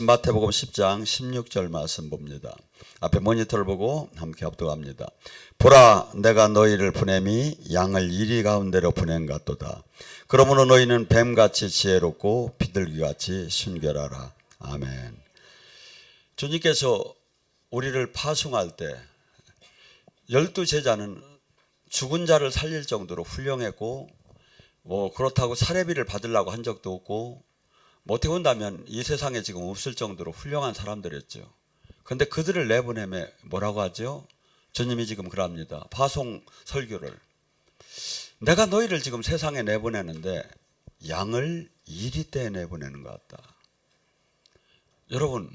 마태복음 10장 16절 말씀 봅니다. 앞에 모니터를 보고 함께 합독합니다. 보라, 내가 너희를 보냄이 양을 이리 가운데로 보낸 같도다. 그러므로 너희는 뱀같이 지혜롭고 비둘기같이 순결하라. 아멘. 주님께서 우리를 파송할 때 12제자는 죽은 자를 살릴 정도로 훌륭했고, 그렇다고 사례비를 받으려고 한 적도 없고, 어떻게 본다면 이 세상에 지금 없을 정도로 훌륭한 사람들이었죠. 그런데 그들을 내보내매 뭐라고 하죠? 주님이 지금 그럽니다. 파송 설교를. 내가 너희를 지금 세상에 내보내는데 양을 이리 때 내보내는 것 같다. 여러분,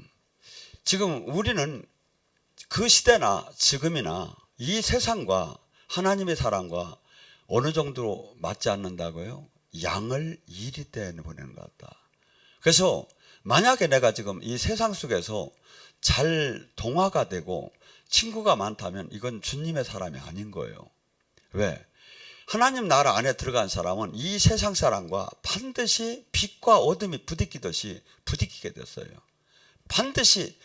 지금 우리는 그 시대나 지금이나 이 세상과 하나님의 사랑과 어느 정도로 맞지 않는다고요? 양을 이리 때 내보내는 것 같다. 그래서 만약에 내가 지금 이 세상 속에서 잘 동화가 되고 친구가 많다면 이건 주님의 사람이 아닌 거예요. 왜? 하나님 나라 안에 들어간 사람은 이 세상 사람과 반드시 빛과 어둠이 부딪히듯이 부딪히게 됐어요. 반드시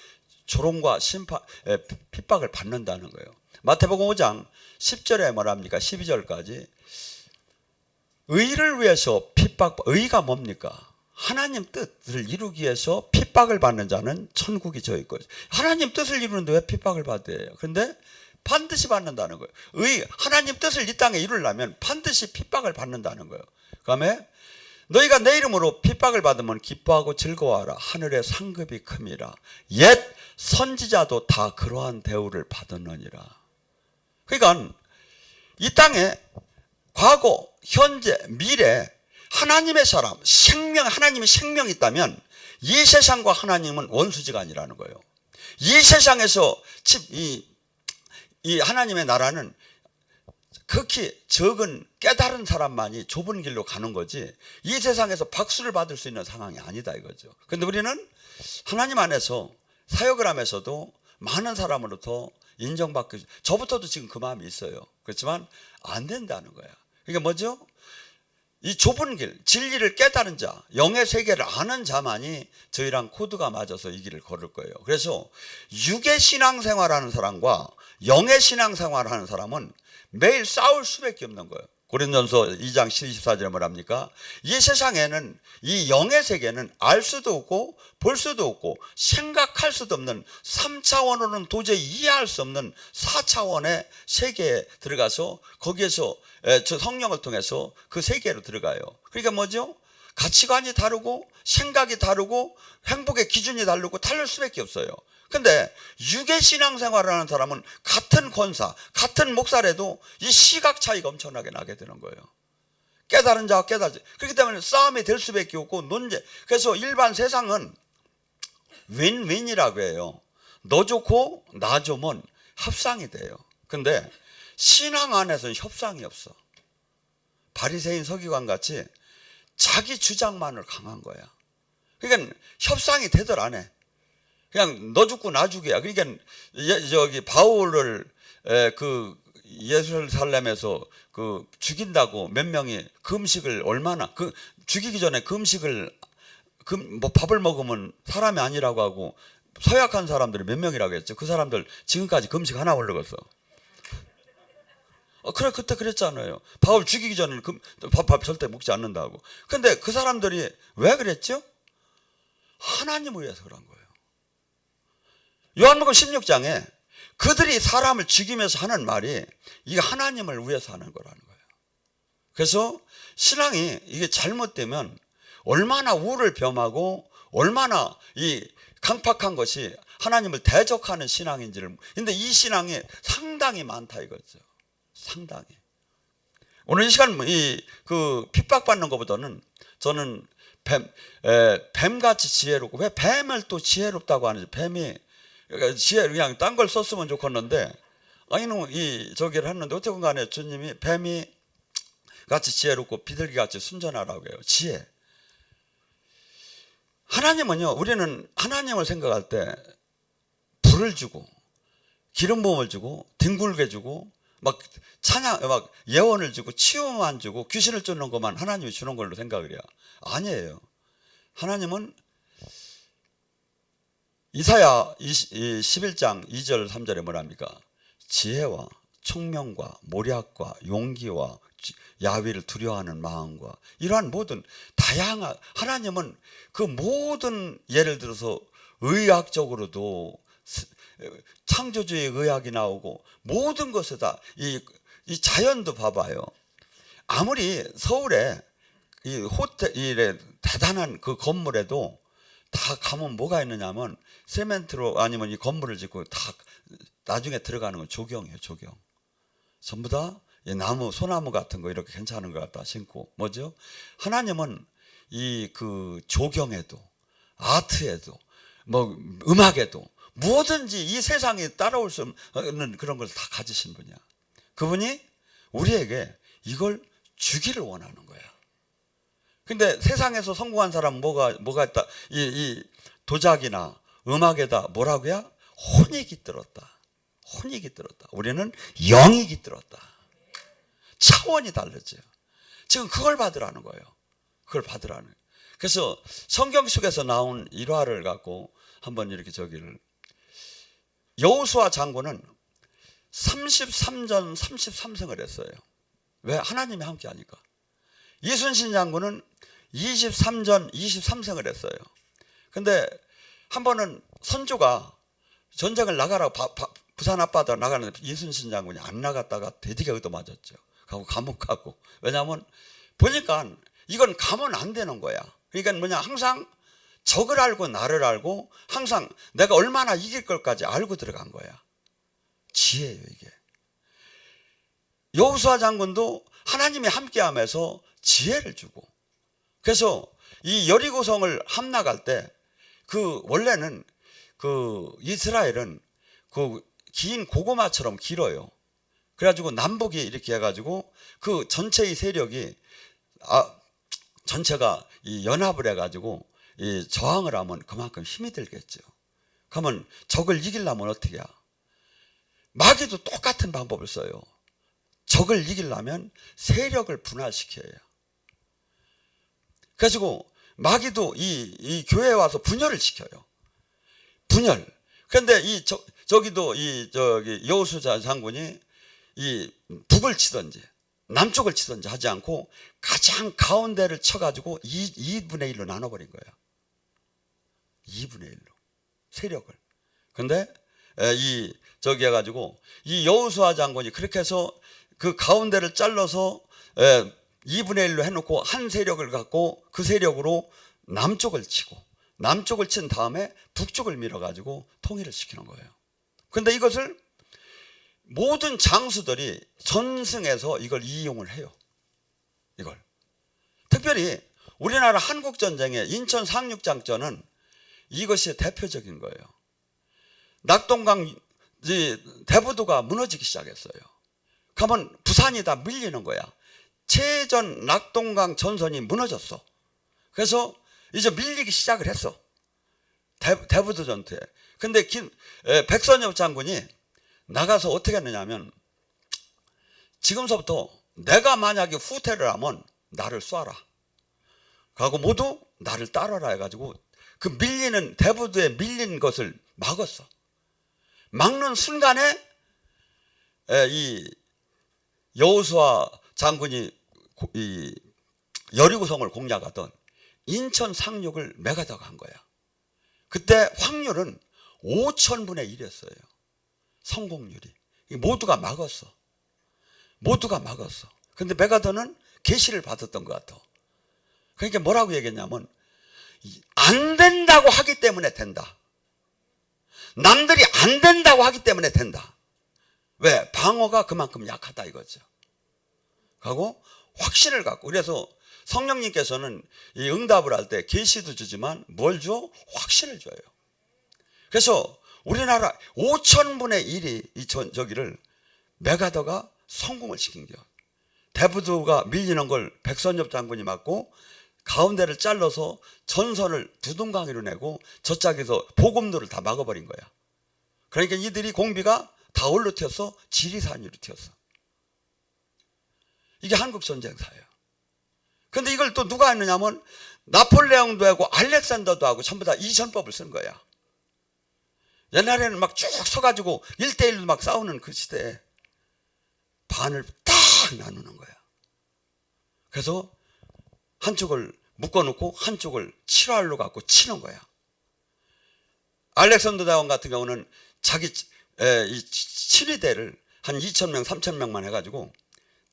조롱과 핍박을 받는다는 거예요. 마태복음 5장 10절에 뭐랍니까? 12절까지 의를 위해서 의가 뭡니까? 하나님 뜻을 이루기 위해서 핍박을 받는 자는 천국이 저 있고, 하나님 뜻을 이루는데 왜 핍박을 받아요? 그런데 반드시 받는다는 거예요. 하나님 뜻을 이 땅에 이루려면 반드시 핍박을 받는다는 거예요. 그 다음에 너희가 내 이름으로 핍박을 받으면 기뻐하고 즐거워하라. 하늘의 상급이 큼이라. 옛 선지자도 다 그러한 대우를 받았느니라. 그러니까 이 땅에 과거, 현재, 미래 하나님의 사람, 하나님의 생명이 있다면 이 세상과 하나님은 원수지간이라는 거예요. 이 세상에서 이 하나님의 나라는 극히 적은 깨달은 사람만이 좁은 길로 가는 거지, 이 세상에서 박수를 받을 수 있는 상황이 아니다 이거죠. 그런데 우리는 하나님 안에서 사역을 하면서도 많은 사람으로부터 인정받고, 저부터도 지금 그 마음이 있어요. 그렇지만 안 된다는 거야. 이게 뭐죠? 이 좁은 길, 진리를 깨달은 자, 영의 세계를 아는 자만이 저희랑 코드가 맞아서 이 길을 걸을 거예요. 그래서 육의 신앙생활하는 사람과 영의 신앙생활하는 사람은 매일 싸울 수밖에 없는 거예요. 고린도전서 2장 14절에 뭐랍니까? 이 세상에는, 이 영의 세계는 알 수도 없고 볼 수도 없고 생각할 수도 없는 3차원으로는 도저히 이해할 수 없는 4차원의 세계에 들어가서 거기에서 저 성령을 통해서 그 세계로 들어가요. 그러니까 뭐죠? 가치관이 다르고 생각이 다르고 행복의 기준이 다르고 다를 수밖에 없어요. 근데 육의 신앙생활을 하는 사람은 같은 권사, 같은 목사라도 이 시각 차이가 엄청나게 나게 되는 거예요. 깨달은 자와 깨달지. 그렇기 때문에 싸움이 될 수밖에 없고 논제. 그래서 일반 세상은 윈윈이라고 해요. 너 좋고 나 좋으면 합상이 돼요. 근데 신앙 안에서는 협상이 없어. 바리새인 서기관 같이 자기 주장만을 강한 거야. 그러니까 협상이 되들 안 해. 그냥 너 죽고 나 죽이야. 그러니까 저기 바울을 그 예루살렘에서 그 죽인다고 몇 명이 금식을 얼마나, 그 죽이기 전에 금식을 밥을 먹으면 사람이 아니라고 하고 서약한 사람들이 몇 명이라고 했죠. 그 사람들 지금까지 금식 하나 올라갔어. 그래, 그때 그랬잖아요. 바울 죽이기 전에는 밥 절대 먹지 않는다고. 근데 그 사람들이 왜 그랬죠? 하나님을 위해서 그런 거예요. 요한복음 16장에 그들이 사람을 죽이면서 하는 말이 이게 하나님을 위해서 하는 거라는 거예요. 그래서 신앙이 이게 잘못되면 얼마나 우를 범하고 얼마나 이 강팍한 것이 하나님을 대적하는 신앙인지를. 근데 이 신앙이 상당히 많다 이거죠. 상당히. 오늘 이 시간 그 핍박받는 것보다는 저는 뱀같이 지혜롭고, 왜 뱀을 또 지혜롭다고 하는지. 뱀이 그냥 딴 걸 썼으면 좋겠는데, 저기를 했는데 어쨌든 간에 주님이 뱀이 같이 지혜롭고 비둘기 같이 순전하라고 해요. 지혜. 하나님은요, 우리는 하나님을 생각할 때 불을 주고 기름 부음을 주고 뒹굴게 주고 막 예언을 주고 치유만 주고 귀신을 쫓는 것만 하나님이 주는 걸로 생각을 해요. 아니에요. 하나님은 이사야 11장 2절 3절에 뭐랍니까? 지혜와 총명과 모략과 용기와 야훼를 두려워하는 마음과 이러한 모든 다양한, 하나님은 그 모든, 예를 들어서 의학적으로도 창조주의 의학이 나오고 모든 것에 다 이 자연도 봐봐요. 아무리 서울에 이 호텔에 대단한 그 건물에도 다 가면 뭐가 있느냐면 세멘트로 아니면 이 건물을 짓고 다 나중에 들어가는 건 조경이에요. 조경. 전부 다 나무, 소나무 같은 거 이렇게 괜찮은 것 갖다 심고, 뭐죠? 하나님은 이 그 조경에도, 아트에도, 뭐 음악에도 뭐든지 이 세상에 따라올 수 없는 그런 걸 다 가지신 분이야. 그분이 우리에게 이걸 주기를 원하는 거야. 근데 세상에서 성공한 사람은 뭐가 있다? 이 도자기나 음악에다 뭐라고야? 혼이 깃들었다. 혼이 깃들었다. 우리는 영이 깃들었다. 차원이 다르죠. 지금 그걸 받으라는 거예요. 그걸 받으라는 거예요. 그래서 성경 속에서 나온 일화를 갖고 한번 이렇게 여호수아 장군은 33전 33승을 했어요. 왜? 하나님이 함께 하니까. 이순신 장군은 23전 23승을 했어요. 근데 한 번은 선조가 전쟁을 나가라고 부산 앞바다 나가는데 이순신 장군이 안 나갔다가 되게 얻어맞았죠. 가고 감옥 가고. 왜냐하면 보니까 이건 가면 안 되는 거야. 그러니까 뭐냐, 항상 적을 알고 나를 알고 항상 내가 얼마나 이길 것까지 알고 들어간 거야. 지혜예요, 이게. 여호수아 장군도 하나님이 함께하면서 지혜를 주고, 그래서 이 여리고성을 함락할 때 원래는 이스라엘은 긴 고구마처럼 길어요. 그래가지고 남북이 이렇게 해가지고 그 전체의 세력이 전체가 이 연합을 해가지고 이 저항을 하면 그만큼 힘이 들겠죠. 그러면 적을 이기려면 어떻게 해야? 마귀도 똑같은 방법을 써요. 적을 이기려면 세력을 분할시켜야 해요. 그래가지고 마귀도 이 교회에 와서 분열을 시켜요. 분열. 그런데 저기도 여호수아 장군이 이 북을 치든지 남쪽을 치든지 하지 않고 가장 가운데를 쳐가지고 2분의 1로 나눠버린 거예요. 2분의 1로 세력을. 근데 저기 해가지고 이 여호수아 장군이 그렇게 해서 그 가운데를 잘라서 2분의 1로 해놓고 한 세력을 갖고 그 세력으로 남쪽을 치고, 남쪽을 친 다음에 북쪽을 밀어가지고 통일을 시키는 거예요. 근데 이것을 모든 장수들이 전승해서 이걸 이용을 해요. 이걸. 특별히 우리나라 한국전쟁의 인천 상륙작전은 이것이 대표적인 거예요. 낙동강 대부도가 무너지기 시작했어요. 그러면 부산이 다 밀리는 거야. 최전 낙동강 전선이 무너졌어. 그래서 이제 밀리기 시작을 했어. 대부도 전투에. 근데 백선엽 장군이 나가서 어떻게 했느냐면, 지금서부터 내가 만약에 후퇴를 하면 나를 쏴라. 그리고 모두 나를 따라라 해가지고 그 대부도에 밀린 것을 막았어. 막는 순간에 이 여호수아 장군이 이 여리고성을 공략하던 인천 상륙을 메가다가 한 거야. 그때 확률은 5,000분의 1이었어요. 성공률이. 모두가 막았어. 모두가 막았어. 근데 메가더는 계시를 받았던 것 같아. 그러니까 뭐라고 얘기했냐면, 안 된다고 하기 때문에 된다. 남들이 안 된다고 하기 때문에 된다. 왜? 방어가 그만큼 약하다 이거죠. 하고 확신을 갖고. 그래서 성령님께서는 이 응답을 할 때 계시도 주지만 뭘 줘? 확신을 줘요. 그래서 우리나라 5,000분의 1이 저기를 메가더가 성공을 시킨 거야. 대부도가 밀리는 걸 백선엽 장군이 막고 가운데를 잘라서 전선을 두둥강이로 내고 저짝에서 보급로를 다 막아버린 거야. 그러니까 이들이 공비가 다 올로 튀었어? 지리산으로 튀었어. 이게 한국 전쟁사예요. 근데 이걸 또 누가 했느냐면 나폴레옹도 하고 알렉산더도 하고 전부 다 이 전법을 쓴 거야. 옛날에는 막 쭉 서가지고 1대1로 막 싸우는 그 시대에 반을 딱 나누는 거야. 그래서 한쪽을 묶어놓고 한쪽을 7활로 갖고 치는 거야. 알렉산더 대왕 같은 경우는 자기 이 친위대를 한 2,000명, 3,000명만 해가지고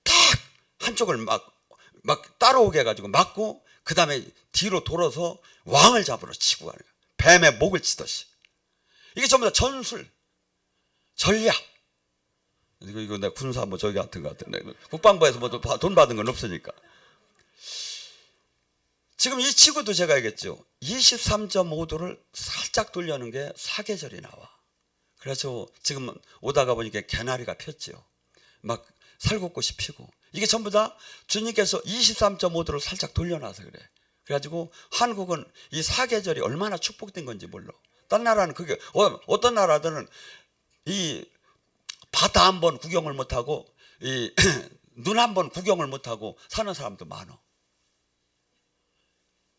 딱 한쪽을 막 따라오게 해가지고 막고 그 다음에 뒤로 돌아서 왕을 잡으러 치고 가는 거야. 뱀의 목을 치듯이. 이게 전부 다 전술, 전략. 이거 내가 군사 뭐 저기 같은 것 같은데 국방부에서 뭐 돈 받은 건 없으니까. 지금 이 치고도 제가 얘기했죠. 23.5도를 살짝 돌려는 게 사계절이 나와. 그래서 지금 오다가 보니까 개나리가 폈죠. 막 살구꽃이 피고. 이게 전부 다 주님께서 23.5도를 살짝 돌려놔서 그래. 그래가지고 한국은 이 사계절이 얼마나 축복된 건지 몰라. 딴 나라는 그게 어떤 나라들은 이 바다 한 번 구경을 못하고 이 눈 한 번 구경을 못하고 사는 사람도 많아.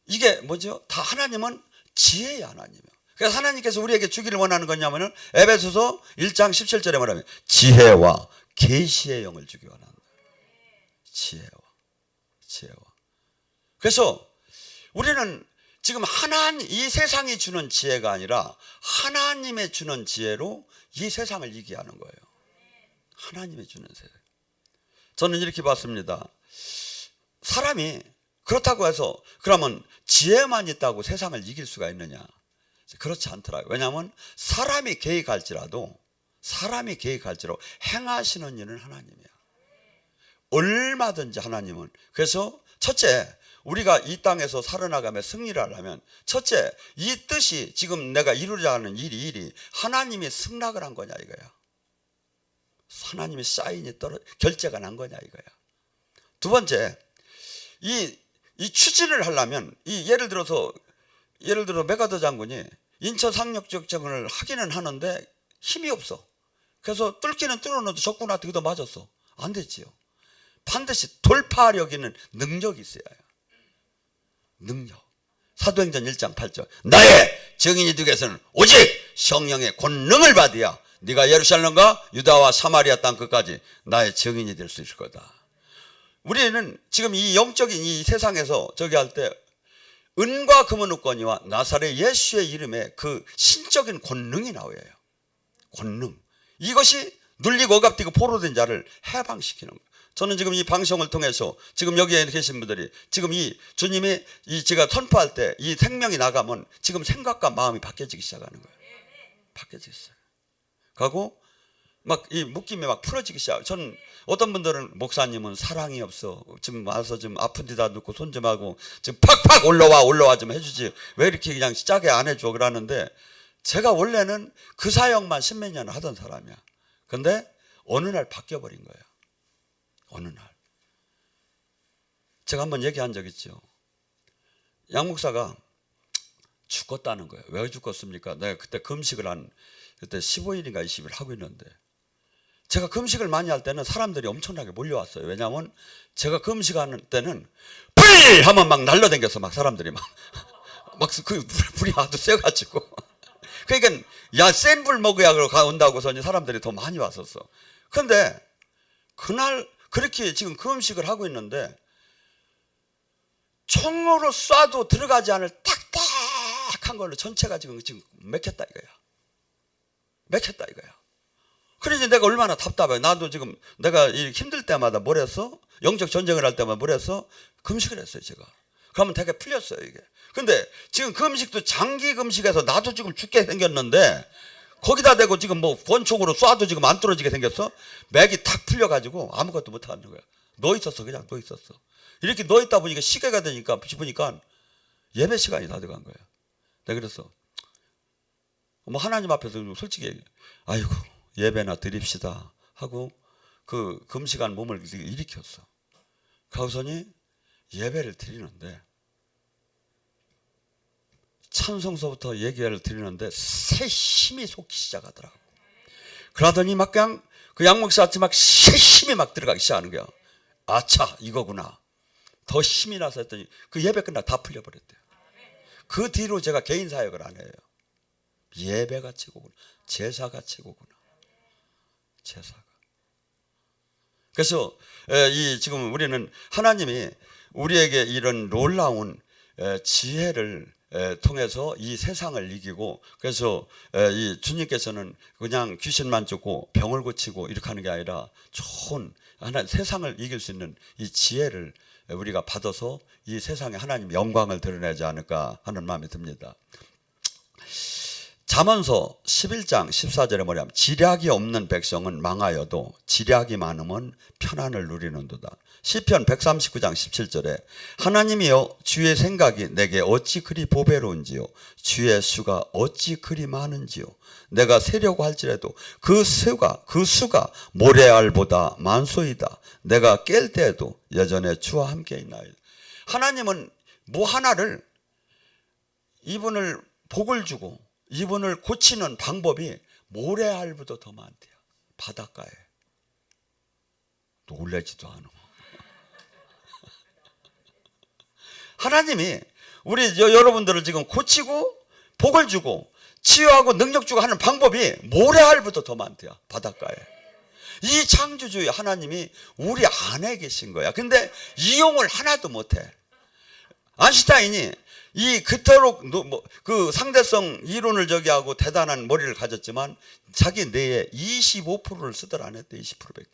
이게 뭐죠? 다 하나님은 지혜의 하나님이에요. 그래서 하나님께서 우리에게 주기를 원하는 거냐면은 에베소서 1장 17절에 말하면 지혜와 계시의 영을 주기 원한다. 지혜와. 그래서 우리는 지금 이 세상이 주는 지혜가 아니라 하나님의 주는 지혜로 이 세상을 이기게 하는 거예요. 하나님의 주는 세상. 저는 이렇게 봤습니다. 사람이 그렇다고 해서 그러면 지혜만 있다고 세상을 이길 수가 있느냐? 그렇지 않더라고요. 왜냐하면 사람이 계획할지라도 행하시는 일은 하나님이야. 얼마든지 하나님은. 그래서 첫째, 우리가 이 땅에서 살아나가며 승리를 하려면 첫째, 이 뜻이 지금 내가 이루려 하는 일이 하나님이 승낙을 한 거냐 이거야. 하나님의 사인이 결제가 난 거냐 이거야. 두 번째, 이 추진을 하려면 예를 들어서 메가더 장군이 인천 상륙작전을 하기는 하는데 힘이 없어. 그래서 뚫기는 뚫어놓도 적군한테 그도 맞았어. 안 됐지요. 반드시 돌파력 있는 능력이 있어야 해요. 능력. 사도행전 1장 8절. 나의 증인이 되겠으는 오직 성령의 권능을 받아야 네가 예루살렘과 유다와 사마리아 땅 끝까지 나의 증인이 될 수 있을 거다. 우리는 지금 이 영적인 이 세상에서 저기 할 때 은과 금은 없거니와 나사렛 예수의 이름에 그 신적인 권능이 나와요. 권능. 이것이 눌리고 억압되고 포로된 자를 해방시키는 거예요. 저는 지금 이 방송을 통해서 지금 여기에 계신 분들이 지금 이 주님이 제가 선포할 때 이 생명이 나가면 지금 생각과 마음이 바뀌어지기 시작하는 거예요. 바뀌어지기 시작. 가고 막 이 묶임이 막 풀어지기 시작. 저는 어떤 분들은 목사님은 사랑이 없어. 지금 와서 좀 아픈 데다 놓고 손 좀 하고 지금 팍팍 올라와 좀 해주지. 왜 이렇게 그냥 짜게 안 해줘 그러는데 제가 원래는 그 사역만 10몇 년을 하던 사람이야. 근데 어느 날 바뀌어버린 거예요. 어느 날. 제가 한번 얘기한 적 있죠. 양 목사가 죽었다는 거예요. 왜 죽었습니까? 내가 그때 금식을 그때 15일인가 20일 하고 있는데 제가 금식을 많이 할 때는 사람들이 엄청나게 몰려왔어요. 왜냐하면 제가 금식하는 때는 불! 하면 막 날라다녀서 막 사람들이 막 그 불이 아주 세가지고 그러니까 야 센 불 먹어야 온다고서 사람들이 더 많이 왔었어. 그런데 그날 그렇게 지금 금식을 하고 있는데 총으로 쏴도 들어가지 않을 딱딱한 걸로 전체가 지금 맥혔다 이거야. 맥혔다 이거야. 그러니 내가 얼마나 답답해. 나도 지금 내가 힘들 때마다 뭘 했어? 영적 전쟁을 할 때마다 뭘 했어? 금식을 했어요 제가. 그러면 되게 풀렸어요 이게. 근데 지금 금식도 장기 금식해서 나도 지금 죽게 생겼는데 거기다 대고 지금 뭐 권총으로 쏴도 지금 안 뚫어지게 생겼어? 맥이 탁 풀려가지고 아무것도 못하는 거야. 너 있었어. 그냥 너 있었어. 이렇게 너 있다 보니까 시계가 되니까 싶으니까 예배 시간이 다 돼간 거야. 내가 그랬어. 뭐 하나님 앞에서 솔직히 아이고 예배나 드립시다 하고 그 금식한 몸을 일으켰어. 가우선이 예배를 드리는데 찬송서부터 예배를 드리는데 새 힘이 솟기 시작하더라고. 그러더니 막 그냥 그 양목사 같이 막 새 힘이 막 들어가기 시작하는 거야. 아차 이거구나. 더 힘이 나서 했더니 그 예배 끝나 다 풀려버렸대요. 그 뒤로 제가 개인 사역을 안 해요. 예배가 최고구나. 제사가 최고구나. 제사가. 그래서 이 지금 우리는 하나님이 우리에게 이런 놀라운 지혜를 통해서 이 세상을 이기고, 그래서 이 주님께서는 그냥 귀신만 쫓고 병을 고치고 이렇게 하는 게 아니라 좋은 하나 세상을 이길 수 있는 이 지혜를 우리가 받아서 이 세상에 하나님 영광을 드러내지 않을까 하는 마음이 듭니다. 잠언서 11장 14절에 뭐냐면 지략이 없는 백성은 망하여도 지략이 많으면 편안을 누리는도다. 시편 139장 17절에 하나님이여 주의 생각이 내게 어찌 그리 보배로운지요 주의 수가 어찌 그리 많은지요 내가 세려고 할지라도 그 수가 모래알보다 많소이다. 내가 깰 때에도 여전히 주와 함께 있나이다. 하나님은 뭐 하나를 이분을 복을 주고 이분을 고치는 방법이 모래알보다 더 많대요. 바닷가에. 놀라지도 않아. 하나님이 우리 여러분들을 지금 고치고 복을 주고 치유하고 능력 주고 하는 방법이 모래알보다 더 많대요. 바닷가에. 이 창조주의 하나님이 우리 안에 계신 거야. 근데 이용을 하나도 못해. 아인슈타인이 이 그토록 그 상대성 이론을 하고 대단한 머리를 가졌지만 자기 뇌에 25%를 쓰들 안 했대. 20%밖에.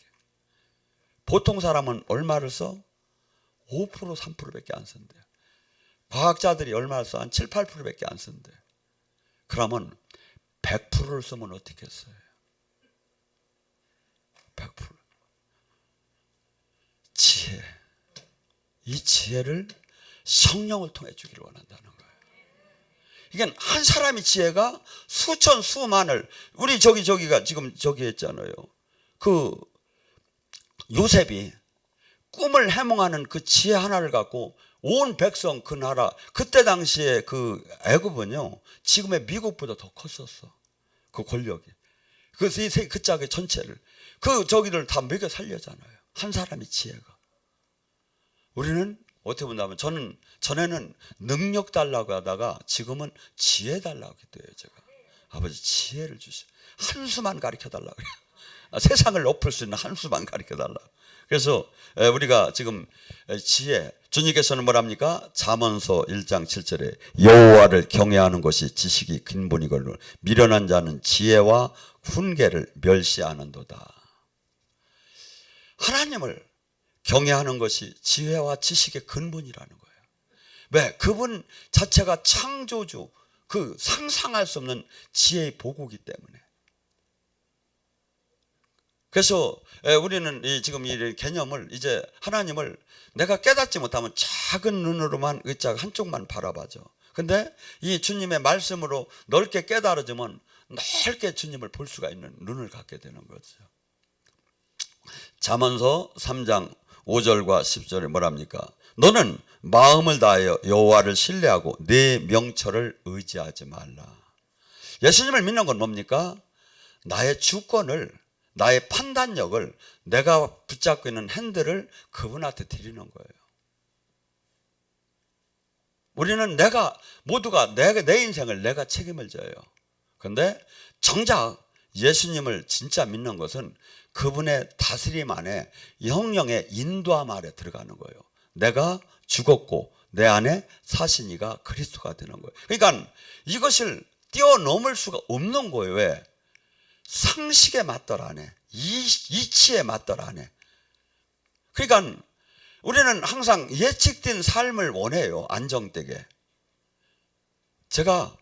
보통 사람은 얼마를 써? 5% 3%밖에 안 쓴대. 과학자들이 얼마를 써? 한 7, 8%밖에 안 쓴대. 그러면 100%를 쓰면 어떻게 했어요? 100%. 지혜. 이 지혜를 성령을 통해 주기를 원한다는 거예요. 이게 한 사람의 지혜가 수천 수만을 우리 저기가 지금 저기 했잖아요. 그 요셉이 꿈을 해몽하는 그 지혜 하나를 갖고 온 백성 그 나라 그때 당시에 그 애굽은요 지금의 미국보다 더 컸었어. 그 권력이. 그래서 그 짝의 전체를 그 저기를 다 먹여 살려잖아요. 한 사람의 지혜가. 우리는 어떻게 본다면 저는 전에는 능력 달라고 하다가 지금은 지혜 달라고 했대요. 제가 아버지 지혜를 주시오. 한 수만 가르쳐 달라고 그래요. 세상을 높일 수 있는 한 수만 가르쳐 달라고. 그래서 우리가 지금 지혜 주님께서는 뭐랍니까? 잠언서 1장 7절에 여호와를 경외하는 것이 지식이 근본이거늘 미련한 자는 지혜와 훈계를 멸시하는도다. 하나님을 경외하는 것이 지혜와 지식의 근본이라는 거예요. 왜? 그분 자체가 창조주, 그 상상할 수 없는 지혜의 보고이기 때문에. 그래서 우리는 지금 이 개념을 이제 하나님을 내가 깨닫지 못하면 작은 눈으로만 의자 한쪽만 바라봐죠. 근데 이 주님의 말씀으로 넓게 깨달아지면 넓게 주님을 볼 수가 있는 눈을 갖게 되는 거죠. 잠언서 3장 5절과 10절에 뭐랍니까? 너는 마음을 다하여 여호와를 신뢰하고 내 명철을 의지하지 말라. 예수님을 믿는 건 뭡니까? 나의 주권을 나의 판단력을 내가 붙잡고 있는 핸들을 그분한테 드리는 거예요. 우리는 모두가 내 인생을 내가 책임을 져요. 그런데 정작 예수님을 진짜 믿는 것은 그분의 다스림 안에 성령의 인도함 아래 들어가는 거예요. 내가 죽었고 내 안에 사신 이가 그리스도가 되는 거예요. 그러니까 이것을 뛰어넘을 수가 없는 거예요. 왜? 상식에 맞들 안 해. 이치에 맞들 안 해. 그러니까 우리는 항상 예측된 삶을 원해요. 안정되게. 제가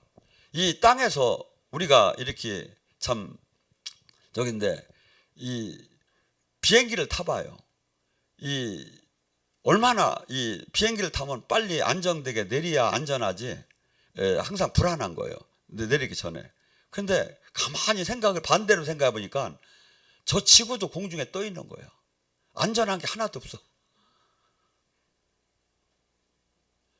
이 땅에서 우리가 이렇게 참 저긴데 이 비행기를 타봐요. 얼마나 이 비행기를 타면 빨리 안정되게 내려야 안전하지. 항상 불안한 거예요. 내리기 전에. 근데 가만히 반대로 생각해 보니까 저 지구도 공중에 떠 있는 거예요. 안전한 게 하나도 없어.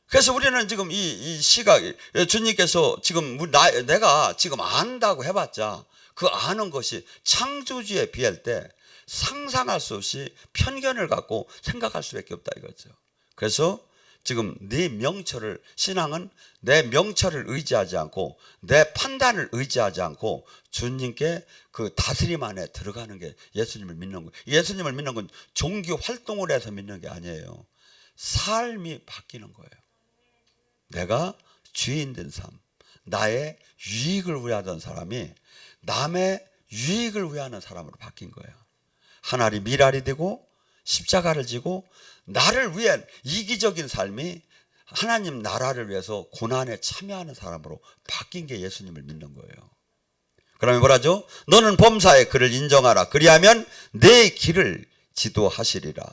그래서 우리는 지금 이 시각, 주님께서 지금 내가 지금 안다고 해봤자 그 아는 것이 창조주에 비할 때 상상할 수 없이 편견을 갖고 생각할 수밖에 없다 이거죠. 그래서 지금 네 명철을, 신앙은 내 명철을 의지하지 않고 내 판단을 의지하지 않고 주님께 그 다스림 안에 들어가는 게 예수님을 믿는 거예요. 예수님을 믿는 건 종교 활동을 해서 믿는 게 아니에요. 삶이 바뀌는 거예요. 내가 주인 된 삶, 나의 유익을 위하던 사람이 남의 유익을 위하는 사람으로 바뀐 거예요. 하나님 미랄이 되고 십자가를 지고 나를 위한 이기적인 삶이 하나님 나라를 위해서 고난에 참여하는 사람으로 바뀐 게 예수님을 믿는 거예요. 그러면 뭐라죠? 너는 범사에 그를 인정하라. 그리하면 내 길을 지도하시리라.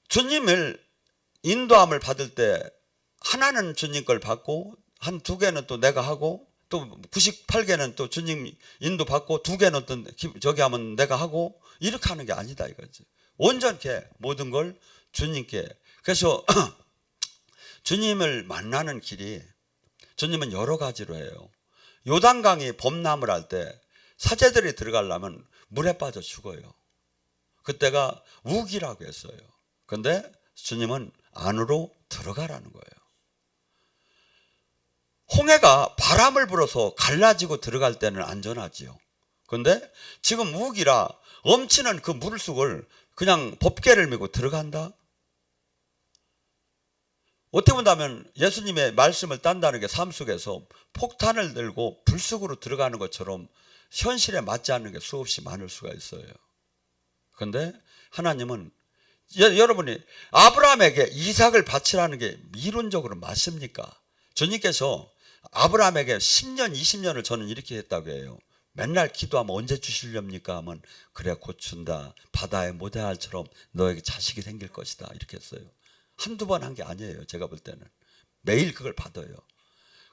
주님을 인도함을 받을 때 하나는 주님 걸 받고 한 2개는 또 내가 하고 또 98개는 또 주님 인도 받고 2개는 또 저기 하면 내가 하고 이렇게 하는 게 아니다 이거지. 온전케 모든 걸 주님께. 그래서 주님을 만나는 길이, 주님은 여러 가지로 해요. 요단강이 범람을 할 때 사제들이 들어가려면 물에 빠져 죽어요. 그때가 우기라고 했어요. 근데 주님은 안으로 들어가라는 거예요. 홍해가 바람을 불어서 갈라지고 들어갈 때는 안전하지요. 근데 지금 우기라 엄치는 그 물속을 그냥 법궤를 메고 들어간다? 어떻게 본다면 예수님의 말씀을 딴다는 게 삶 속에서 폭탄을 들고 불속으로 들어가는 것처럼 현실에 맞지 않는 게 수없이 많을 수가 있어요. 그런데 하나님은 여러분이 아브라함에게 이삭을 바치라는 게 이론적으로 맞습니까? 주님께서 아브라함에게 10년 20년을 저는 이렇게 했다고 해요. 맨날 기도하면 언제 주시렵니까 하면 그래 곧 준다. 바다의 모래알처럼 너에게 자식이 생길 것이다. 이렇게 했어요. 한두 번 한 게 아니에요. 제가 볼 때는 매일 그걸 받아요.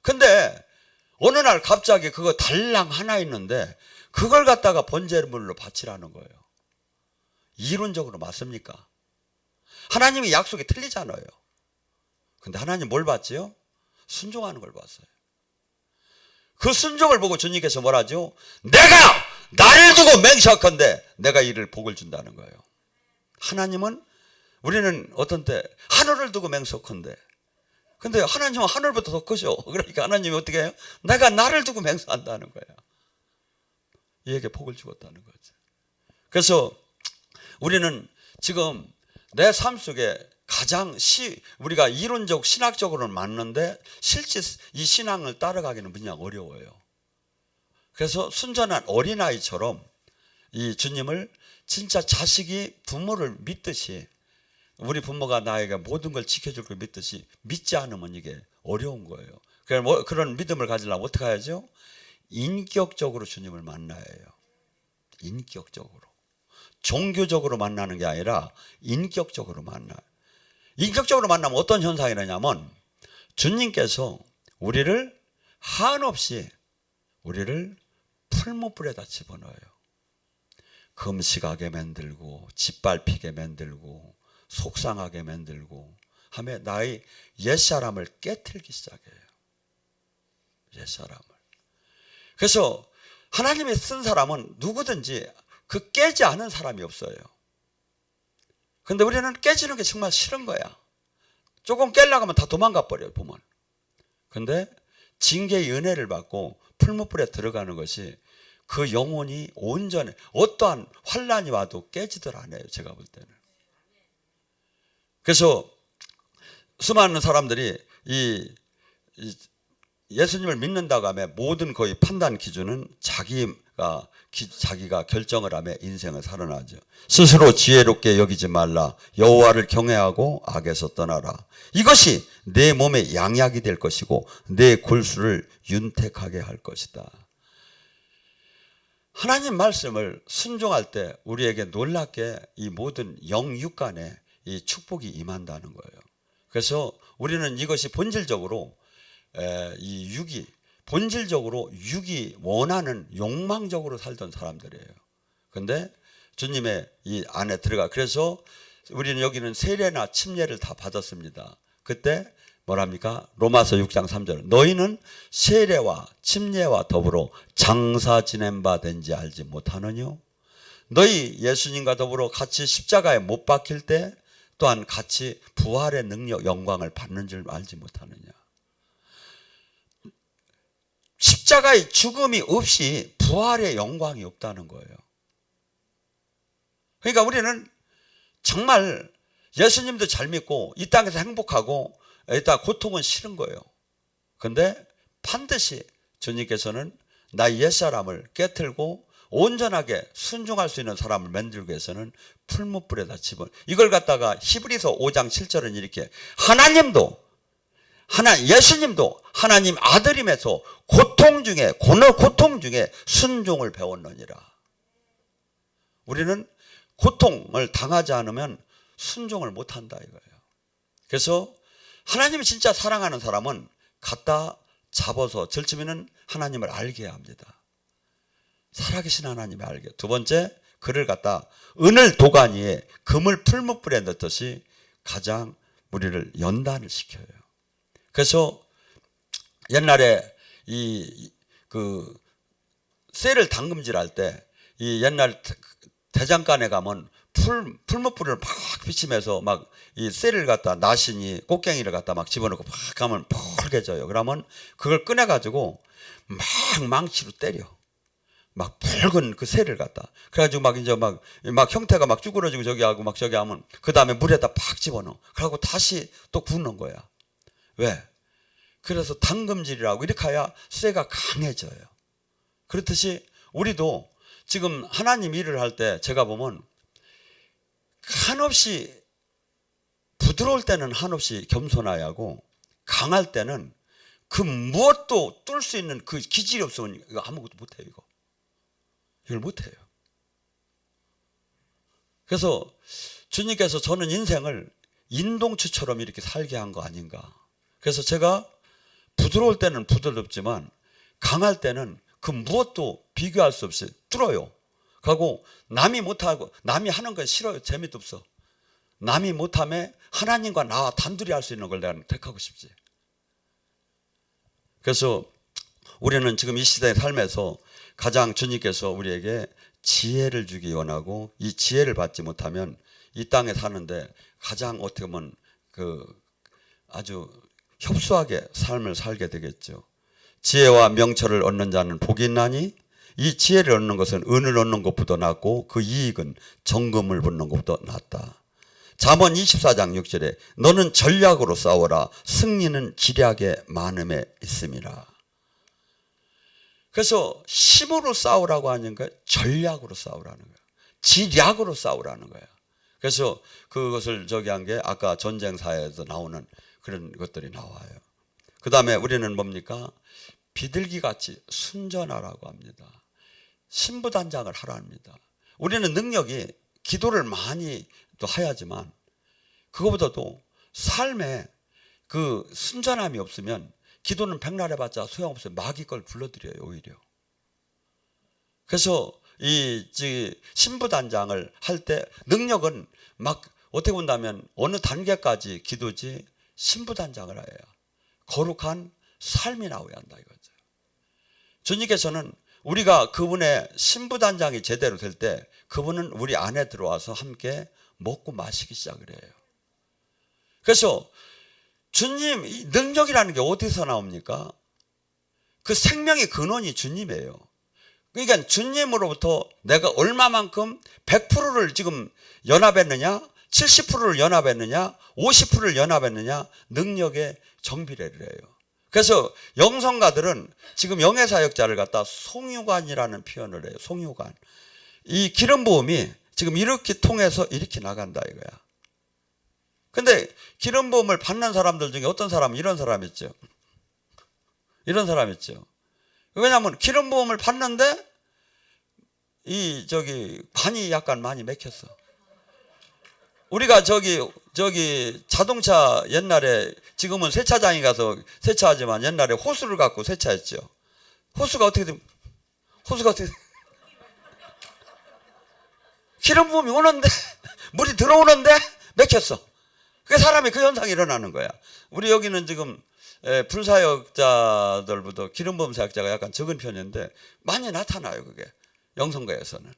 근데 어느 날 갑자기 그거 달랑 하나 있는데 그걸 갖다가 번제물로 바치라는 거예요. 이론적으로 맞습니까? 하나님의 약속이 틀리잖아요. 근데 하나님 뭘 봤지요? 순종하는 걸 봤어요. 그 순종을 보고 주님께서 뭐라죠? 내가 나를 두고 맹세하건대 내가 이를 복을 준다는 거예요. 하나님은, 우리는 어떤 때 하늘을 두고 맹세하건대, 근데 하나님은 하늘보다 더 크죠. 그러니까 하나님이 어떻게 해요? 내가 나를 두고 맹세한다는 거예요. 얘에게 복을 주었다는 거죠. 그래서 우리는 지금 내 삶 속에 가장 우리가 이론적 신학적으로는 맞는데 실제 이 신앙을 따라가기는 그냥 어려워요. 그래서 순전한 어린아이처럼 이 주님을 진짜 자식이 부모를 믿듯이, 우리 부모가 나에게 모든 걸 지켜줄 걸 믿듯이 믿지 않으면 이게 어려운 거예요. 그런 믿음을 가지려면 어떻게 해야죠? 인격적으로 주님을 만나야 해요. 인격적으로. 종교적으로 만나는 게 아니라 인격적으로 만나요. 인격적으로 만나면 어떤 현상이 일어나냐면 주님께서 우리를 한없이 우리를 풀무불에다 집어넣어요. 금식하게 만들고 짓밟히게 만들고 속상하게 만들고 하며 나의 옛사람을 깨트리기 시작해요. 옛사람을. 그래서 하나님이 쓴 사람은 누구든지 그 깨지 않은 사람이 없어요. 근데 우리는 깨지는 게 정말 싫은 거야. 조금 깨려고 하면 다 도망가 버려요, 보면. 근데 징계의 은혜를 받고 풀무불에 들어가는 것이 그 영혼이 온전히 어떠한 환란이 와도 깨지들 않아요, 제가 볼 때는. 그래서 수많은 사람들이 이 예수님을 믿는다고 하면 모든 거의 판단 기준은 자기가 결정을 하며 인생을 살아나죠. 스스로 지혜롭게 여기지 말라. 여호와를 경외하고 악에서 떠나라. 이것이 내 몸의 양약이 될 것이고 내 골수를 윤택하게 할 것이다. 하나님 말씀을 순종할 때 우리에게 놀랍게 이 모든 영육간에 이 축복이 임한다는 거예요. 그래서 우리는 이것이 본질적으로 이 육이 본질적으로 육이 원하는 욕망적으로 살던 사람들이에요. 그런데 주님의 이 안에 들어가, 그래서 우리는 여기는 세례나 침례를 다 받았습니다. 그때 뭐랍니까? 로마서 6장 3절. 너희는 세례와 침례와 더불어 장사 지낸 바 된지 알지 못하느뇨? 너희 예수님과 더불어 같이 십자가에 못 박힐 때, 또한 같이 부활의 능력, 영광을 받는 줄 알지 못하느냐. 십자가의 죽음이 없이 부활의 영광이 없다는 거예요. 그러니까 우리는 정말 예수님도 잘 믿고 이 땅에서 행복하고 일단 고통은 싫은 거예요. 그런데 반드시 주님께서는 나의 옛사람을 깨트리고 온전하게 순종할 수 있는 사람을 만들기 위해서는 풀무불에다 집어, 이걸 갖다가 히브리서 5장 7절은 이렇게, 예수님도 하나님 아들임에서 고통 중에 순종을 배웠느니라. 우리는 고통을 당하지 않으면 순종을 못한다 이거예요. 그래서 하나님이 진짜 사랑하는 사람은 갖다 잡아서 절치면은 하나님을 알게 해야 합니다. 살아계신 하나님을 알게. 두 번째, 그를 갖다 은을 도가니 위에 금을 풀무불에 넣듯이 가장 우리를 연단을 시켜요. 그래서 옛날에 쇠를 당금질할 때 이 옛날 대장간에 가면 풀무불을 막 비치면서 막 이 쇠를 갖다 나시니 꽃갱이를 갖다 막 집어넣고 막 가면 펄개져요. 그러면 그걸 꺼내가지고 막 망치로 때려. 막 붉은 그 쇠를 갖다. 그래가지고 막 이제 막 형태가 막 쭈그러지고 저기 하고 막 저기 하면 그 다음에 물에다 팍 집어넣어. 그러고 다시 또 굽는 거야. 왜? 그래서 당금질이라고 이렇게 해야 쇠가 강해져요. 그렇듯이 우리도 지금 하나님 일을 할 때 제가 보면 한없이 부드러울 때는 한없이 겸손해야 하고 강할 때는 그 무엇도 뚫을 수 있는 그 기질이 없으면 이거 아무것도 못해요. 이걸 못해요. 그래서 주님께서 저는 인생을 인동추처럼 이렇게 살게 한 거 아닌가. 그래서 제가 부드러울 때는 부드럽지만 강할 때는 그 무엇도 비교할 수 없이 뚫어요. 그리고 남이 못하고, 남이 하는 건 싫어요. 재미도 없어. 남이 못하면 하나님과 나와 단둘이 할 수 있는 걸 내가 택하고 싶지. 그래서 우리는 지금 이 시대의 삶에서 가장 주님께서 우리에게 지혜를 주기 원하고, 이 지혜를 받지 못하면 이 땅에 사는데 가장 어떻게 보면 아주 협소하게 삶을 살게 되겠죠. 지혜와 명철을 얻는 자는 복이 있나니 이 지혜를 얻는 것은 은을 얻는 것보다 낫고 그 이익은 정금을 받는 것보다 낫다. 잠언 24장 6절에 너는 전략으로 싸워라. 승리는 지략의 많음에 있음이라. 그래서 힘으로 싸우라고 하는 거예요. 전략으로 싸우라는 거예요. 지략으로 싸우라는 거예요. 그래서 그것을 저기 한 게 아까 전쟁사에서 나오는 그런 것들이 나와요. 그 다음에 우리는 뭡니까? 비둘기같이 순전하라고 합니다. 신부단장을 하라 합니다. 우리는 능력이 기도를 많이 또 해야지만 그거보다도 삶에 그 순전함이 없으면 기도는 백날 해봤자 소용없어요. 마귀 걸 불러들여요, 오히려. 그래서 이 신부단장을 할 때 능력은 막 어떻게 본다면 어느 단계까지 기도지 신부단장을 해야 거룩한 삶이 나와야 한다 이거죠. 주님께서는 우리가 그분의 신부단장이 제대로 될 때 그분은 우리 안에 들어와서 함께 먹고 마시기 시작을 해요. 그래서 주님 능력이라는 게 어디서 나옵니까? 그 생명의 근원이 주님이에요. 그러니까 주님으로부터 내가 얼마만큼 100%를 지금 연합했느냐, 70%를 연합했느냐, 50%를 연합했느냐, 능력의 정비례를 해요. 그래서 영성가들은 지금 영예사역자를 갖다 송유관이라는 표현을 해요. 송유관. 이 기름 부음이 지금 이렇게 통해서 이렇게 나간다 이거야. 근데 기름 부음을 받는 사람들 중에 어떤 사람은 이런 사람 있죠. 이런 사람 있죠. 왜냐하면 기름 부음을 받는데 관이 약간 많이 막혔어. 우리가 저기 자동차 옛날에 지금은 세차장에 가서 세차하지만 옛날에 호수를 갖고 세차했죠. 호수가 어떻게 기름 부음이 오는데 물이 들어오는데 막혔어. 그 사람이 그 현상이 일어나는 거야. 우리 여기는 지금 불사역자들보다 기름 부음 사역자가 약간 적은 편인데 많이 나타나요. 그게 영성가에서는.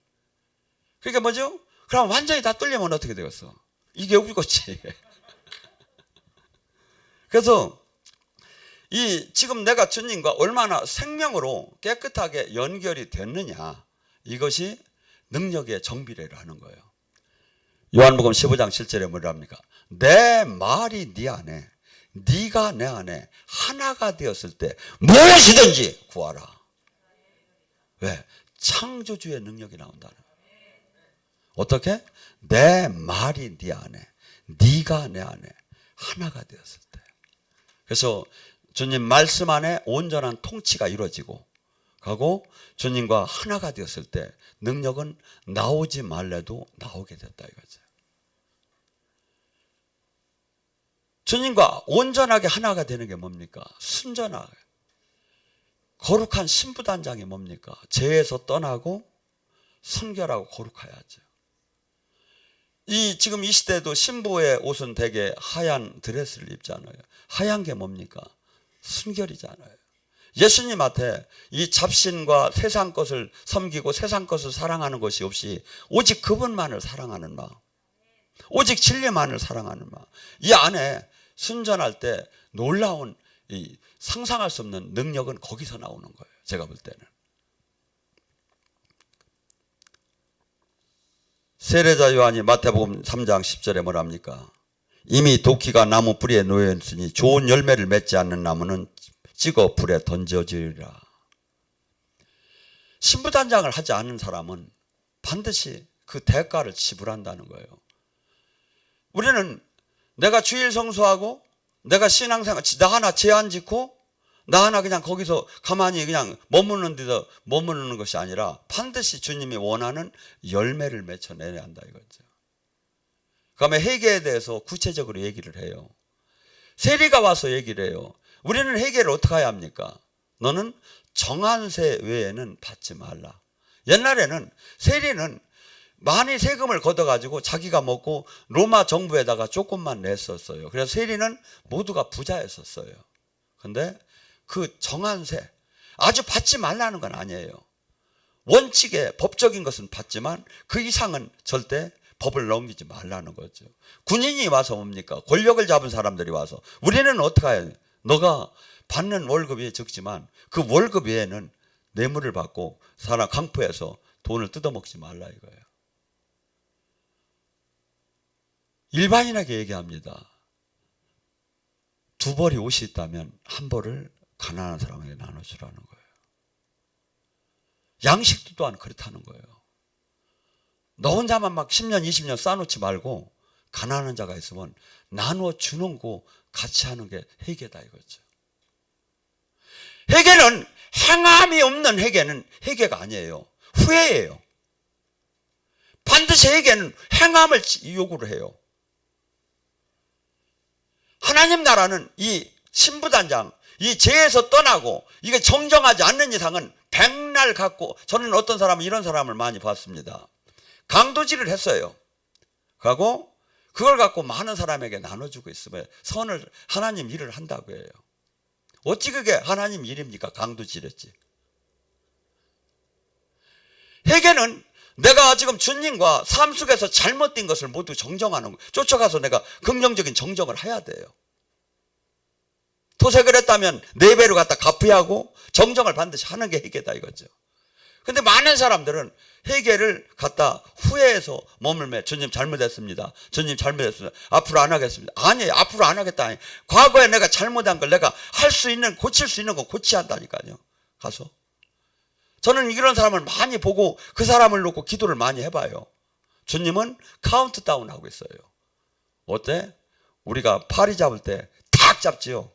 그러니까 뭐죠? 그럼 완전히 다 뚫리면 어떻게 되겠어? 이게 없겠지. 그래서 이 지금 내가 주님과 얼마나 생명으로 깨끗하게 연결이 됐느냐, 이것이 능력의 정비례를 거예요. 요한복음 15장 7절에 뭐랍니까? 내 말이 네 안에, 네가 내 안에 하나가 되었을 때 무엇이든지 구하라. 왜? 창조주의 능력이 나온다는 거예요. 어떻게? 내 말이 네 안에, 네가 내 안에 하나가 되었을 때. 그래서 주님 말씀 안에 온전한 통치가 이루어지고 가고 주님과 하나가 되었을 때 능력은 나오지 말래도 나오게 됐다 이거죠. 주님과 온전하게 하나가 되는 게 뭡니까? 순전하게 거룩한 신부단장이 뭡니까? 죄에서 떠나고 순결하고 거룩해야죠. 지금 이 시대도 신부의 옷은 대개 하얀 드레스를 입잖아요. 하얀 게 뭡니까? 순결이잖아요. 예수님한테 이 잡신과 세상 것을 섬기고 세상 것을 사랑하는 것이 없이 오직 그분만을 사랑하는 마음, 오직 진리만을 사랑하는 마음, 이 안에 순전할 때 놀라운 이 상상할 수 없는 능력은 거기서 나오는 거예요. 제가 볼 때는. 세례자 요한이 마태복음 3장 10절에 뭐랍니까? 이미 도끼가 나무 뿌리에 놓여 있으니 좋은 열매를 맺지 않는 나무는 찍어 불에 던져지리라. 신부단장을 하지 않은 사람은 반드시 그 대가를 지불한다는 거예요. 우리는 내가 주일 성수하고 내가 신앙생활 나 하나 죄 안 짓고 나 하나 그냥 거기서 가만히 그냥 머무는 데서 머무는 것이 아니라 반드시 주님이 원하는 열매를 맺어내야 한다 이거죠. 그다음에 회개에 대해서 구체적으로 얘기를 해요. 세리가 와서 얘기를 해요. 우리는 회개를 어떻게 해야 합니까? 너는 정한세 외에는 받지 말라. 옛날에는 세리는 많이 세금을 걷어가지고 자기가 먹고 로마 정부에다가 조금만 냈었어요. 그래서 세리는 모두가 부자였었어요. 근데 그 정한세, 아주 받지 말라는 건 아니에요. 원칙에 법적인 것은 받지만 그 이상은 절대 법을 넘기지 말라는 거죠. 군인이 와서 뭡니까? 권력을 잡은 사람들이 와서 우리는 어떻게 해야 돼? 너가 받는 월급이 적지만 그 월급 외에는 뇌물을 받고 사람 강포해서 돈을 뜯어먹지 말라 이거예요. 일반인에게 얘기합니다. 두 벌이 옷이 있다면 한 벌을 가난한 사람에게 나눠주라는 거예요. 양식도 또한 그렇다는 거예요. 너 혼자만 막 10년 20년 쌓아놓지 말고 가난한 자가 있으면 나누어 주는 거 같이 하는 게 회개다 이거죠. 회개는 행함이 없는 회개는 회개가 아니에요. 후회예요. 반드시 회개는 행함을 요구를 해요. 하나님 나라는 이 신부단장, 이 죄에서 떠나고 이게 정정하지 않는 이상은 백날 갖고, 저는 어떤 사람은 이런 사람을 많이 봤습니다. 강도질을 했어요. 그리고 그걸 갖고 많은 사람에게 나눠주고 있으면 선을, 하나님 일을 한다고 해요. 어찌 그게 하나님 일입니까? 강도질했지. 회개는 내가 지금 주님과 삶 속에서 잘못된 것을 모두 정정하는 거예요. 쫓아가서 내가 긍정적인 정정을 해야 돼요. 토색을 했다면 4배로 갖다 갚아야 하고 정정을 반드시 하는 게 회개다 이거죠. 근데 많은 사람들은 회개를 갖다 후회해서 머물며 주님 잘못했습니다. 주님 잘못했습니다. 앞으로 안 하겠습니다. 아니에요. 앞으로 안 하겠다. 아니. 과거에 내가 잘못한 걸 내가 할 수 있는, 고칠 수 있는 거 고쳐야 한다니까요. 가서. 저는 이런 사람을 많이 보고 그 사람을 놓고 기도를 많이 해봐요. 주님은 카운트다운 하고 있어요. 어때? 우리가 파리 잡을 때 탁 잡지요.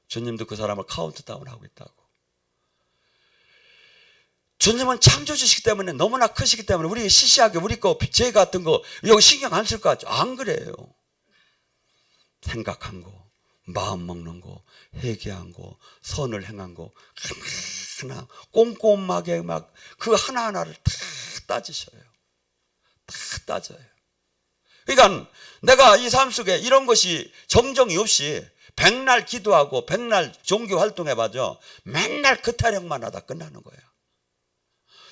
주님도 그 사람을 카운트다운 하고 있다고. 주님은 창조주시기 때문에 너무나 크시기 때문에 우리 시시하게 우리 거 죄 같은 거 이거 신경 안 쓸 것 같죠? 안 그래요. 생각한 거, 마음 먹는 거, 회개한 거, 선을 행한 거 하나 꼼꼼하게 막 그 하나하나를 다 따지셔요. 다 따져요. 그러니까 내가 이 삶 속에 이런 것이 정정이 없이 백날 기도하고 백날 종교 활동해봐죠. 맨날 그 타령만 하다 끝나는 거예요.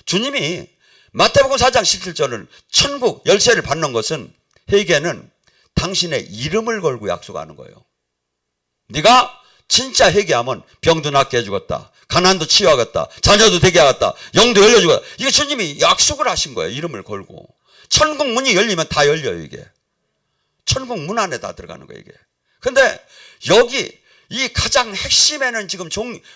주님이 마태복음 4장 17절은 천국 열쇠를 받는 것은, 회개는 당신의 이름을 걸고 약속하는 거예요. 네가 진짜 회개하면 병도 낫게 해주겠다. 가난도 치유하겠다. 자녀도 되게 하겠다. 영도 열려주겠다. 이게 주님이 약속을 하신 거예요. 이름을 걸고. 천국 문이 열리면 다 열려요, 이게. 천국 문 안에 다 들어가는 거예요, 이게. 근데 여기 이 가장 핵심에는 지금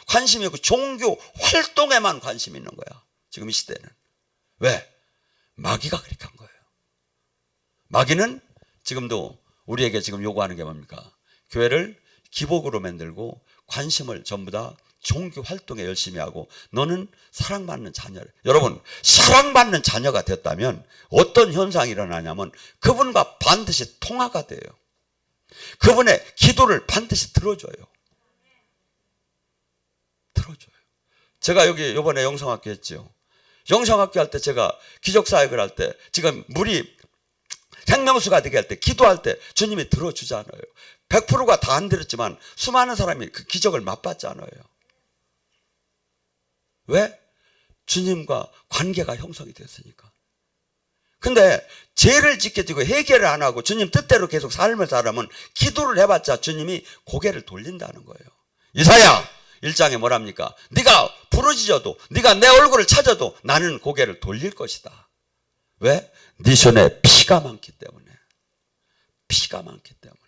관심이 없고 종교 활동에만 관심이 있는 거야. 지금 이 시대는. 왜? 마귀가 그렇게 한 거예요. 마귀는 지금도 우리에게 지금 요구하는 게 뭡니까? 교회를 기복으로 만들고 관심을 전부 다 종교 활동에 열심히 하고 너는 사랑받는 자녀를. 여러분, 사랑받는 자녀가 됐다면 어떤 현상이 일어나냐면 그분과 반드시 통화가 돼요. 그분의 기도를 반드시 들어줘요. 들어줘요. 제가 여기 이번에 영성학교 했죠. 영성학교 할 때 제가 기적사역을 할 때 지금 물이 생명수가 되게 할 때 기도할 때 주님이 들어주잖아요. 100%가 다 안 들었지만 수많은 사람이 그 기적을 맛봤잖아요. 왜? 주님과 관계가 형성이 됐으니까. 근데 죄를 짓게 되고 해결을 안 하고 주님 뜻대로 계속 삶을 살아면 기도를 해봤자 주님이 고개를 돌린다는 거예요. 이사야 1장에 뭐랍니까? 네가 부르짖어도 네가 내 얼굴을 찾아도 나는 고개를 돌릴 것이다. 왜? 네 손에 피가 많기 때문에. 피가 많기 때문에.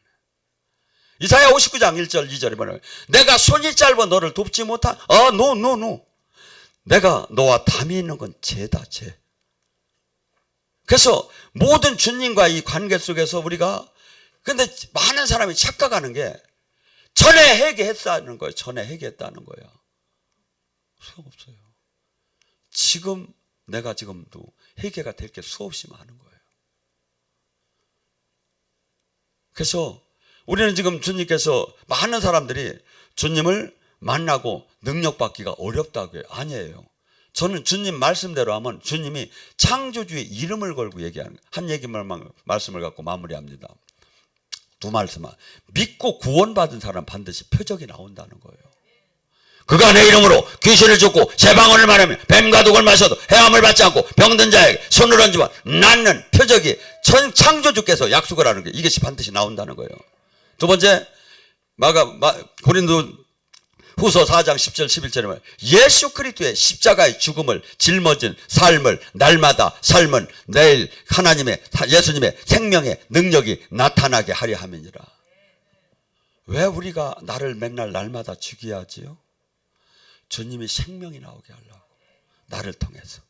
이사야 59장 1절 2절에 뭐냐면 내가 손이 짧아 너를 돕지 못한 노. 내가 너와 담이 있는 건 죄다, 죄. 그래서 모든 주님과 이 관계 속에서 우리가 근데 많은 사람이 착각하는 게 전에 회개했다는 거예요. 전에 회개했다는 거예요. 소용없어요. 지금 내가 지금도 회개가 될 게 수없이 많은 거예요. 그래서 우리는 지금 주님께서 많은 사람들이 주님을 만나고 능력받기가 어렵다고요. 아니에요. 저는 주님 말씀대로 하면 주님이 창조주의 이름을 걸고 얘기하는 거예요. 한 얘기만 말씀을 갖고 마무리합니다. 두 말씀만. 믿고 구원받은 사람 반드시 표적이 나온다는 거예요. 그가 내 이름으로 귀신을 쫓고 새 방언을 말하며 뱀과 독을 마셔도 해함을 받지 않고 병든 자에게 손을 얹으면 낫는 표적이 창조주께서 약속을 하는 거예요. 이것이 반드시 나온다는 거예요. 두 번째 고린도 후서 4장 10절 11절에 말해요. 예수 그리스도의 십자가의 죽음을 짊어진 삶을 날마다 삶은 내일 하나님의 예수님의 생명의 능력이 나타나게 하려 함이니라. 왜 우리가 나를 맨날 날마다 죽여야 하지요? 주님이 생명이 나오게 하려고. 나를 통해서.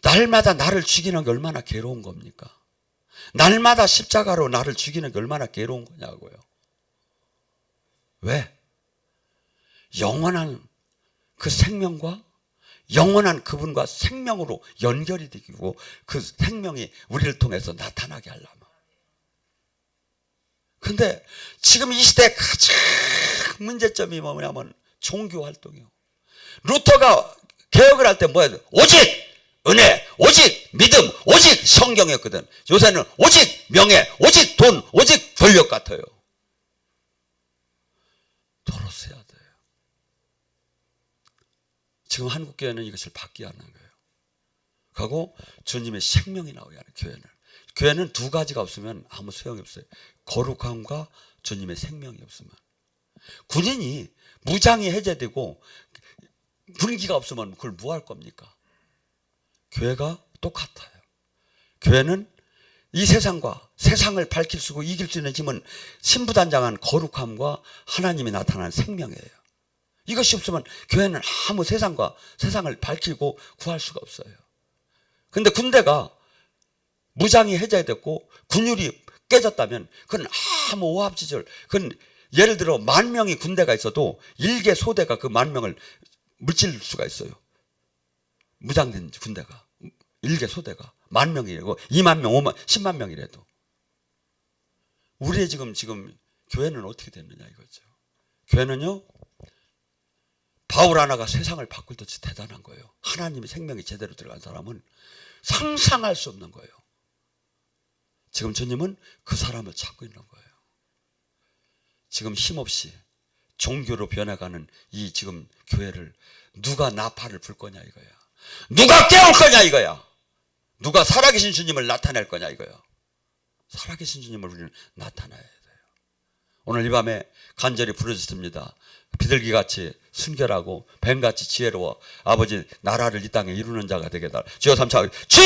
날마다 나를 죽이는 게 얼마나 괴로운 겁니까? 날마다 십자가로 나를 죽이는 게 얼마나 괴로운 거냐고요. 왜? 영원한 그 생명과 영원한 그분과 생명으로 연결이 되고 그 생명이 우리를 통해서 나타나게 하려면. 근데 지금 이 시대의 가장 문제점이 뭐냐면 종교 활동이요. 루터가 개혁을 할 때 뭐예요? 오직 은혜, 오직 믿음, 오직 성경이었거든. 요새는 오직 명예, 오직 돈, 오직 권력 같아요. 돌아서야 돼요. 지금 한국교회는 이것을 바뀌어야 하는 거예요. 그리고 주님의 생명이 나오게 하는 교회는. 교회는 두 가지가 없으면 아무 소용이 없어요. 거룩함과 주님의 생명이 없으면. 군인이 무장이 해제되고 군기가 없으면 그걸 뭐 할 겁니까? 교회가 똑같아요. 교회는 이 세상과 세상을 밝힐 수 있고 이길 수 있는 힘은 신부단장한 거룩함과 하나님이 나타나는 생명이에요. 이것이 없으면 교회는 아무 세상과 세상을 밝히고 구할 수가 없어요. 그런데 군대가 무장이 해제됐고 군율이 깨졌다면 그건 아무 오합지졸, 그건 예를 들어 10,000명이 군대가 있어도 일개 소대가 그 10,000명을 물질 수가 있어요. 무장된 군대가. 일개 소대가. 10,000명이라고 20,000명, 50,000, 10만 명이라도. 우리의 지금 교회는 어떻게 됐느냐 이거죠. 교회는요, 바울 하나가 세상을 바꿀 듯이 대단한 거예요. 하나님의 생명이 제대로 들어간 사람은 상상할 수 없는 거예요. 지금 주님은 그 사람을 찾고 있는 거예요. 지금 힘없이 종교로 변해가는 이 지금 교회를 누가 나팔을 불 거냐 이거야. 누가 깨울 거냐 이거야. 누가 살아계신 주님을 나타낼 거냐 이거야. 살아계신 주님을 우리는 나타나야 돼요. 오늘 이 밤에 간절히 부르짖습니다. 비둘기같이 순결하고 뱀같이 지혜로워 아버지 나라를 이 땅에 이루는 자가 되게 달라. 주여 삼차 주